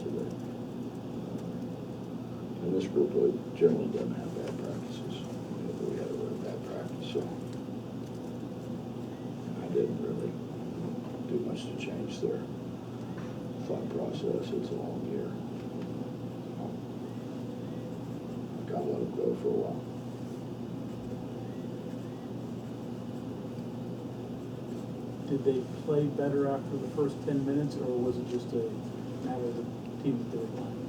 yesterday. And this group generally doesn't have bad practices. We had a really bad practice, so I didn't really do much to change their thought process. It's a long year. I gotta let them go for a while. Did they play better after the first 10 minutes, or was it just a matter of the team that they were playing?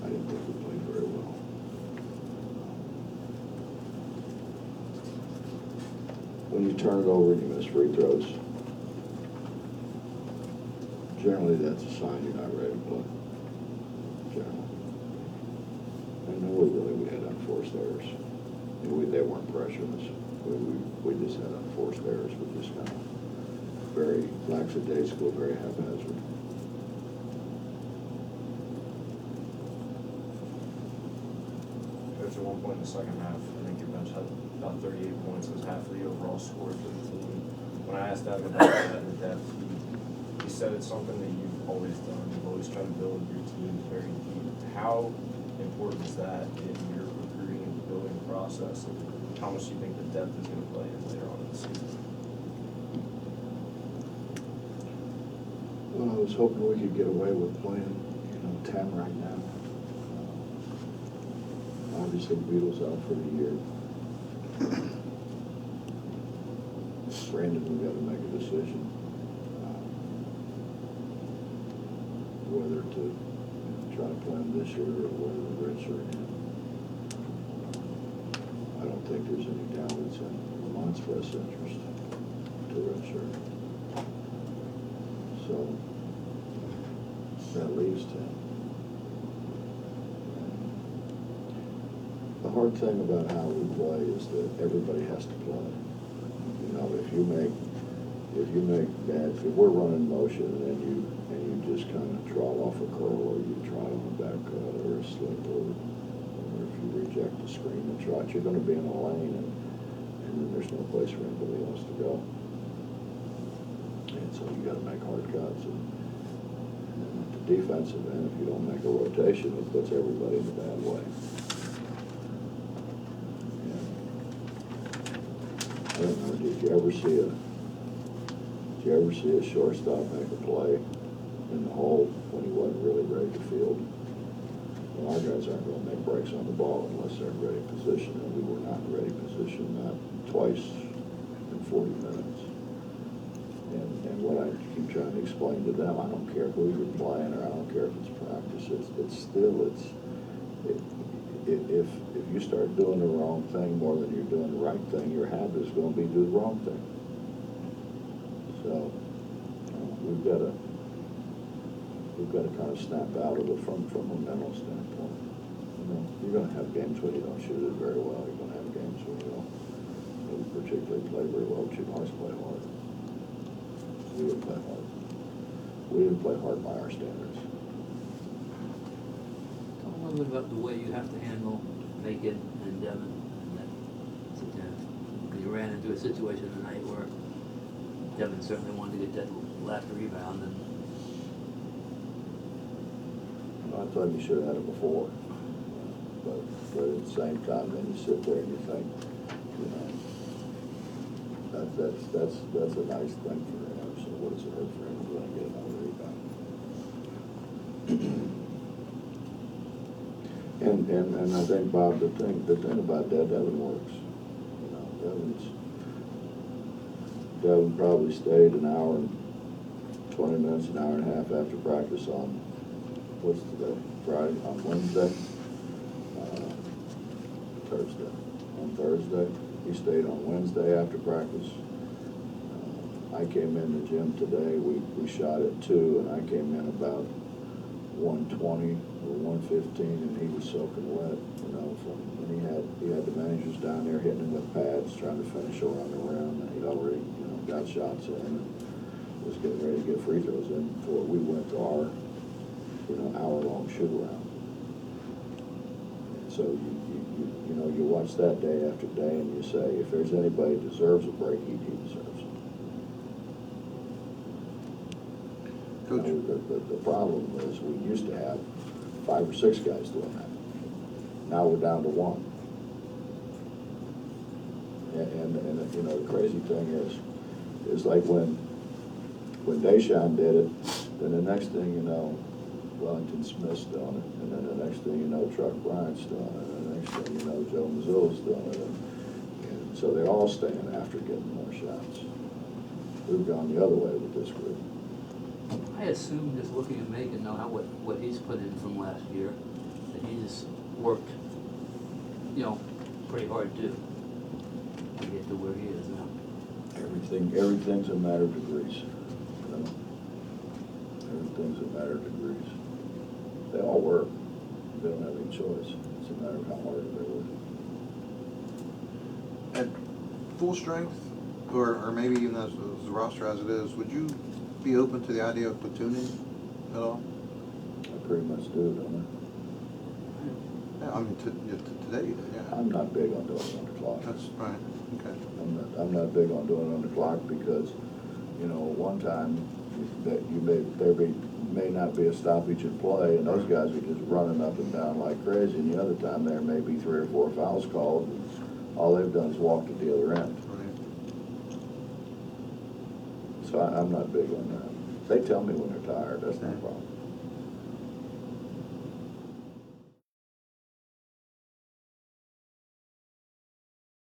I didn't think we played very well. When you turn it over and you miss free throws, generally that's a sign you're not ready to play. Generally. And then we had unforced errors. They weren't pressuring us. We just had unforced errors. We just kind of very lackadaisical, very haphazard. Coach, at one point in the second half, I think your bench had about 38 points. It was half of the overall score for the team. When I asked Evan about that in depth, he said it's something that you've always done. You've always tried to build your team very deep. How important is that in your recruiting and building process? And how much do you think the depth is going to play in later on in the season? Well, I was hoping we could get away with playing, 10 right now. Obviously, Beatles out for the year. Brandon, we got to make a decision whether to try to play him this year or whether to redshirt him. I don't think there's any doubt it's in Lamont's best interest to redshirt. So that leaves 10. The hard thing about how we play is that everybody has to play. If we're running motion and you just kind of trot off a curl or you trot on a back cut or a slip or if you reject the screen and trot, you're going to be in a lane and then there's no place for anybody else to go. And so you got to make hard cuts. And the defensive end, if you don't make a rotation, it puts everybody in a bad way. I don't know, did you ever see a shortstop make a play in the hole when he wasn't really ready to field? Well, our guys aren't going to make breaks on the ball unless they're in ready position, and we were not in ready position, not twice in 40 minutes. And what I keep trying to explain to them, I don't care who you're playing or I don't care if it's practice, if you start doing the wrong thing more than you're doing the right thing, your habit is going to be do the wrong thing. So we've got to kind of snap out of it from a mental standpoint. You're going to have games where you don't shoot it very well. You're going to have games where you don't particularly play very well, but you can always play hard. We didn't play hard. We didn't play hard by our standards. Tell me a little bit about the way you have to handle Macon and Devin in that situation. Because you ran into a situation tonight where Devin certainly wanted to get that last rebound. And I thought you should have had it before. But at the same time, then you sit there and you think, that's a nice thing for him. So what does it hurt for him to get another rebound? And I think, Bob, the thing about that, Devin works. Devin probably stayed an hour and 20 minutes, an hour and a half after practice on, what's today, Friday, on Wednesday, Thursday. On Thursday, he stayed on Wednesday after practice. I came in the gym today, we shot at 2, and I came in about 1:20 or 1:15, and he was soaking wet, and he had the managers down there hitting him with pads, trying to finish around the rim, and he'd already, got shots in and was getting ready to get free throws in before we went to our, hour-long shoot around. And so you watch that day after day, and you say, if there's anybody who deserves a break, he deserves it. Coach. The problem is, we used to have 5 or 6 guys doing that. Now we're down to 1. And you know, the crazy thing is like when Deshaun did it, then the next thing you know, Wellington Smith's doing it, and then the next thing you know, Chuck Bryant's doing it, and the next thing you know, Joe Mazzulla's doing it, and so they're all staying after getting more shots. We've gone the other way with this group. I assume, just looking at Macon, know what he's put in from last year, that he's worked, you know, pretty hard too, to get to where he is now. Everything's a matter of degrees, you know? Everything's a matter of degrees. They all work. They don't have any choice. It's a matter of how hard they work. At full strength, or maybe even as the roster as it is, would you be open to the idea of platooning at all? I pretty much do, don't Yeah, I mean, today you did, I? yeah. I'm not big on doing it on the clock. That's right, okay. I'm not big on doing it on the clock because, you know, one time that there may not be a stoppage in play, and those guys are just running up and down like crazy, and the other time there may be 3 or 4 fouls called, and all they've done is walk to the other end. Right. So I'm not big on that. They tell me when they're tired, that's not a problem.